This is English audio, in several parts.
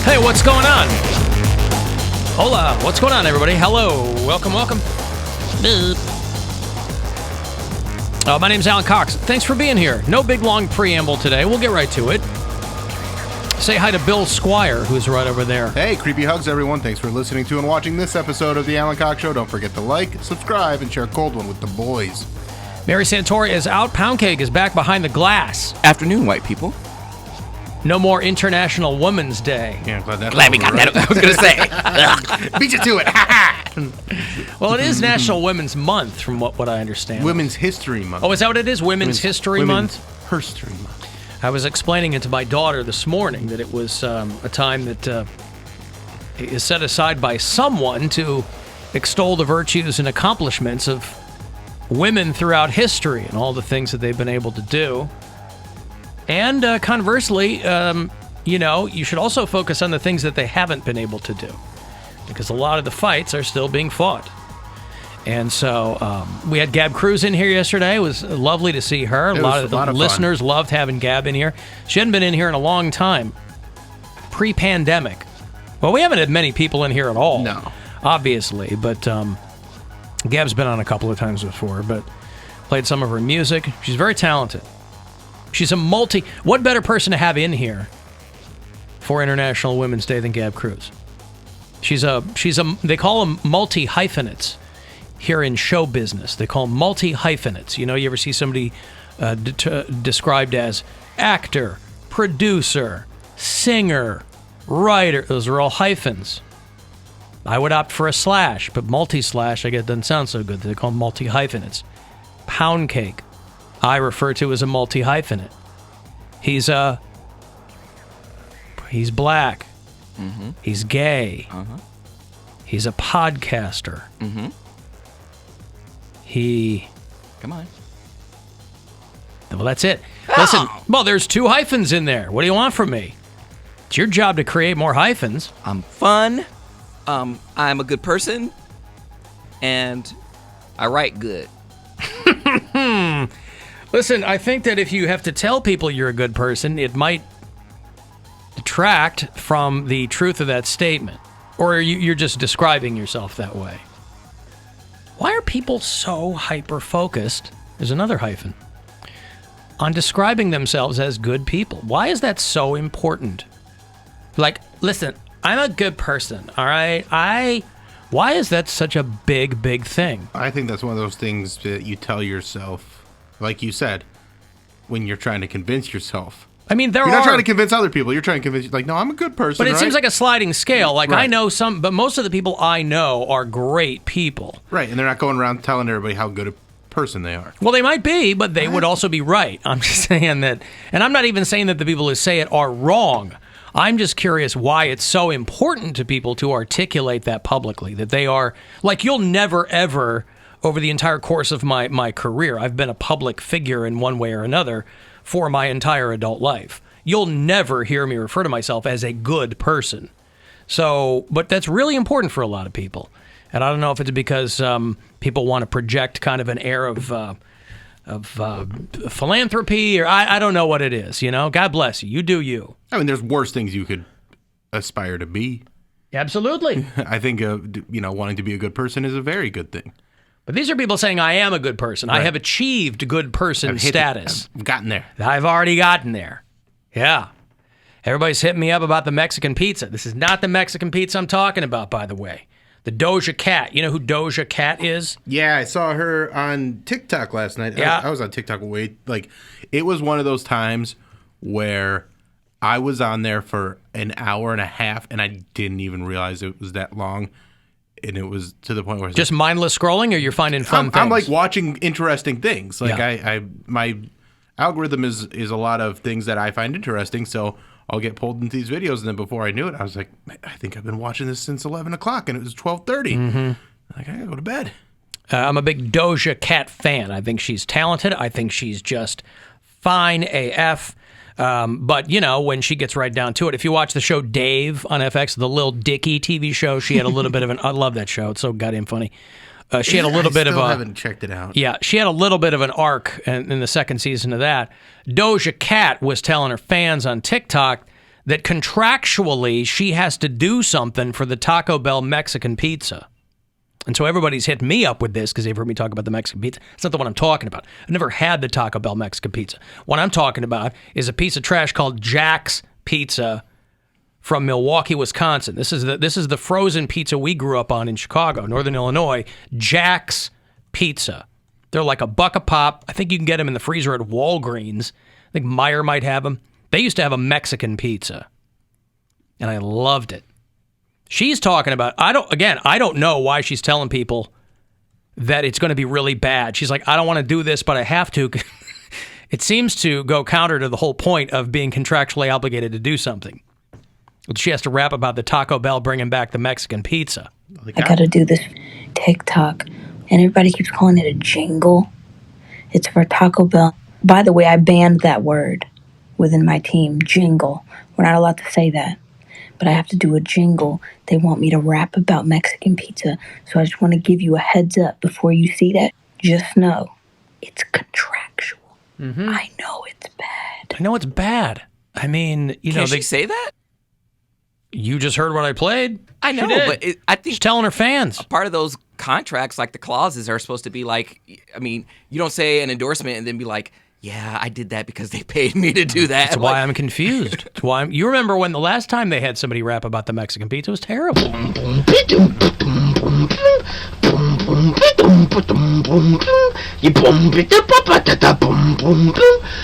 Hey, what's going on? Hola, what's going on, everybody? Hello, welcome. My name's Alan Cox. Thanks for being here. No big, long preamble today. We'll get right to it. Say hi to Bill Squire, who's right over there. Hey, creepy hugs, everyone. Thanks for listening to and watching this episode of the Alan Cox Show. Don't forget to like, subscribe, and share a cold one with the boys. Mary Santora is out. Poundcake is back behind the glass. Afternoon, white people. No more International Women's Day. Yeah, Glad we got that. I was going to say. Beat you to it. Well, it is National Women's Month, from what I understand. Women's History Month. Oh, is that what it is? Women's History Month? History Month. I was explaining it to my daughter this morning that it was a time that is set aside by someone to extol the virtues and accomplishments of women throughout history and all the things that they've been able to do. And conversely, you should also focus on the things that they haven't been able to do, because a lot of the fights are still being fought. And so we had Gab Cruz in here yesterday. It was lovely to see her. A lot of the listeners loved having Gab in here. She hadn't been in here in a long time, pre-pandemic. Well, we haven't had many people in here at all, no, obviously. But Gab's been on a couple of times before, but played some of her music. She's very talented. She's a What better person to have in here for International Women's Day than Gab Cruz? They call them multi-hyphenates. Here in show business, they call them multi-hyphenates. You ever see somebody described as actor, producer, singer, writer? Those are all hyphens. I would opt for a slash, but multi-slash, I guess, doesn't sound so good. They call them multi-hyphenates. Poundcake, I refer to as a multi-hyphenate. He's black. Mm-hmm. He's gay. Uh-huh. He's a podcaster. Mm-hmm. Come on. Well, that's it. Listen, well, there's 2 hyphens in there. What do you want from me? It's your job to create more hyphens. I'm fun. I'm a good person. And I write good. Listen, I think that if you have to tell people you're a good person, it might detract from the truth of that statement. Or you're just describing yourself that way. Why are people so hyper-focused, there's another hyphen, on describing themselves as good people? Why is that so important? Like, listen, I'm a good person, all right? Why is that such a big, big thing? I think that's one of those things that you tell yourself, like you said, when you're trying to convince yourself. I mean, you're not trying to convince other people. You're trying to convince, like, no, I'm a good person. But it seems like a sliding scale. Like, right. I know some, but most of the people I know are great people. Right, and they're not going around telling everybody how good a person they are. Well, they might be, but they would also be right. I'm just saying that, and I'm not even saying that the people who say it are wrong. I'm just curious why it's so important to people to articulate that publicly, that they are, like, you'll never, ever, over the entire course of my career, I've been a public figure in one way or another for my entire adult life. You'll never hear me refer to myself as a good person. So, but that's really important for a lot of people. And I don't know if it's because people want to project kind of an air of philanthropy, or I don't know what it is, God bless you. You do you. I mean, there's worse things you could aspire to be. Absolutely. I think, wanting to be a good person is a very good thing. But these are people saying, I am a good person. Right. I have achieved good person status. I've gotten there. I've already gotten there. Yeah. Everybody's hitting me up about the Mexican pizza. This is not the Mexican pizza I'm talking about, by the way. The Doja Cat. You know who Doja Cat is? Yeah, I saw her on TikTok last night. Yeah. I was on TikTok it was one of those times where I was on there for an hour and a half, and I didn't even realize it was that long. And it was to the point where just mindless scrolling, or you're finding fun things? I'm like watching interesting things. Like yeah. My algorithm is a lot of things that I find interesting, so I'll get pulled into these videos, and then before I knew it, I was like, I think I've been watching this since 11 o'clock, and it was 12:30. Mm-hmm. Like, I gotta go to bed. I'm a big Doja Cat fan. I think she's talented. I think she's just fine AF. But, when she gets right down to it, if you watch the show Dave on FX, the Lil Dicky TV show, she had a little bit of I love that show. It's so goddamn funny. She had a little bit of I haven't checked it out. Yeah, she had a little bit of an arc in the second season of that. Doja Cat was telling her fans on TikTok that contractually she has to do something for the Taco Bell Mexican pizza. And so everybody's hit me up with this because they've heard me talk about the Mexican pizza. It's not the one I'm talking about. I've never had the Taco Bell Mexican pizza. What I'm talking about is a piece of trash called Jack's Pizza from Milwaukee, Wisconsin. This is the frozen pizza we grew up on in Chicago, Northern Illinois. Jack's Pizza. They're like $1 a pop. I think you can get them in the freezer at Walgreens. I think Meijer might have them. They used to have a Mexican pizza, and I loved it. She's talking about, I don't know why she's telling people that it's going to be really bad. She's like, I don't want to do this, but I have to. It seems to go counter to the whole point of being contractually obligated to do something. She has to rap about the Taco Bell bringing back the Mexican pizza. I got to do this TikTok, and everybody keeps calling it a jingle. It's for Taco Bell. By the way, I banned that word within my team, jingle. We're not allowed to say that. But I have to do a jingle. They want me to rap about Mexican pizza. So I just want to give you a heads up before you see that. Just know it's contractual. Mm-hmm. I know it's bad. I know it's bad. I mean, Can she say that? You just heard what I played. I know, but I think she's telling her fans. A part of those contracts, like the clauses, are supposed to be like, I mean, you don't say an endorsement and then be like, yeah, I did that because they paid me to do that. That's why I'm confused. That's why you remember when the last time they had somebody rap about the Mexican pizza? It was terrible.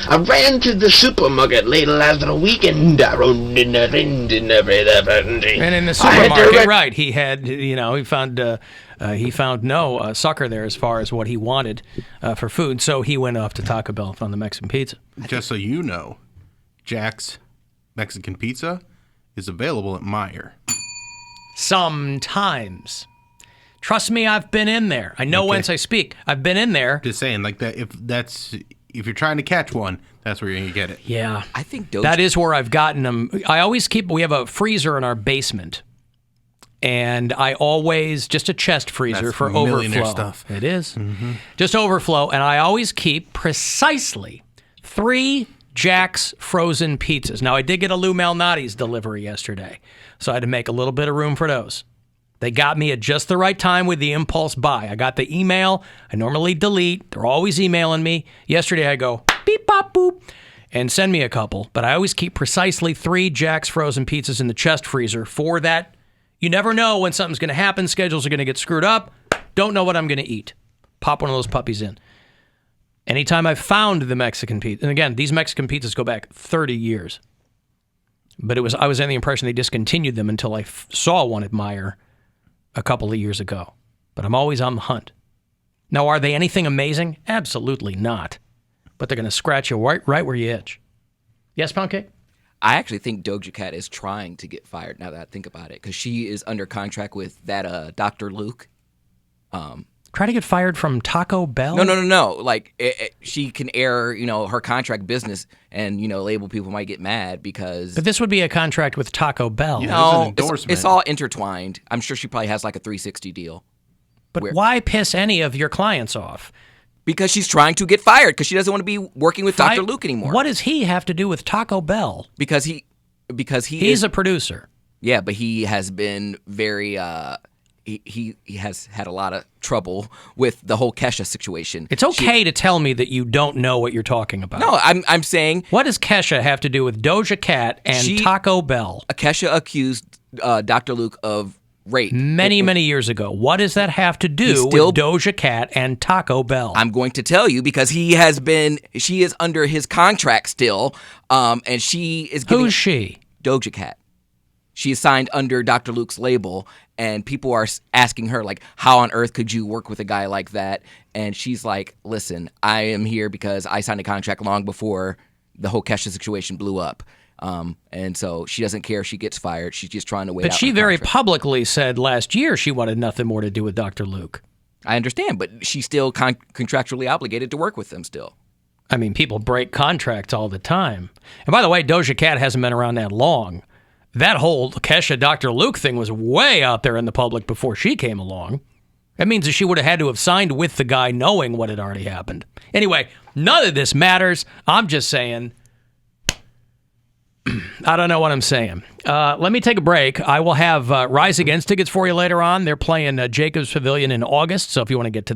I ran to the supermarket late last weekend. And in the supermarket, right? He had, he found no sucker there as far as what he wanted for food. So he went off to Taco Bell and found the Mexican pizza. Just so you know, Jack's Mexican Pizza is available at Meijer. Sometimes. Trust me, I've been in there. I know whence I speak. I've been in there. Just saying, like that. If you're trying to catch one, that's where you're gonna get it. Yeah, I think that is where I've gotten them. I always we have a freezer in our basement, and I always just a chest freezer that's for millionaire overflow. Stuff. It is just overflow, and I always keep precisely 3 Jack's frozen pizzas. Now I did get a Lou Malnati's delivery yesterday, so I had to make a little bit of room for those. They got me at just the right time with the impulse buy. I got the email. I normally delete. They're always emailing me. Yesterday I go beep, bop, boop, and send me a couple. But I always keep precisely 3 Jack's frozen pizzas in the chest freezer for that. You never know when something's going to happen. Schedules are going to get screwed up. Don't know what I'm going to eat. Pop one of those puppies in. Anytime I've found the Mexican pizza, and again, these Mexican pizzas go back 30 years. But I was under the impression they discontinued them until I saw one at Meijer a couple of years ago. But I'm always on the hunt. Now, are they anything amazing? Absolutely not. But they're going to scratch you right where you itch. Yes, Poundcake? I actually think Doja Cat is trying to get fired now that I think about it, because she is under contract with that Dr. Luke. Try to get fired from Taco Bell? No. Like, she can air, her contract business, and, label people might get mad because... But this would be a contract with Taco Bell. No, it's all intertwined. I'm sure she probably has like a 360 deal. But why piss any of your clients off? Because she's trying to get fired, because she doesn't want to be working with Dr. Luke anymore. What does he have to do with Taco Bell? Because he's a producer. Yeah, but he has been very... He has had a lot of trouble with the whole Kesha situation. It's okay to tell me that you don't know what you're talking about. No, I'm saying... What does Kesha have to do with Doja Cat and Taco Bell? Kesha accused Dr. Luke of rape. Many years ago. What does that have to do with Doja Cat and Taco Bell? I'm going to tell you, because she is under his contract still, and she is giving... Who's she? Doja Cat. She is signed under Dr. Luke's label, and people are asking her, like, how on earth could you work with a guy like that? And she's like, listen, I am here because I signed a contract long before the whole Kesha situation blew up. And so she doesn't care if she gets fired. She's just trying to wait out. But she very publicly said last year she wanted nothing more to do with Dr. Luke. I understand, but she's still contractually obligated to work with them still. I mean, people break contracts all the time. And by the way, Doja Cat hasn't been around that long. That whole Kesha Dr. Luke thing was way out there in the public before she came along. That means that she would have had to have signed with the guy knowing what had already happened. Anyway, none of this matters. I'm just saying I don't know what I'm saying. Let me take a break. I will have Rise Against tickets for you later on. They're playing Jacobs Pavilion in August, so if you want to get to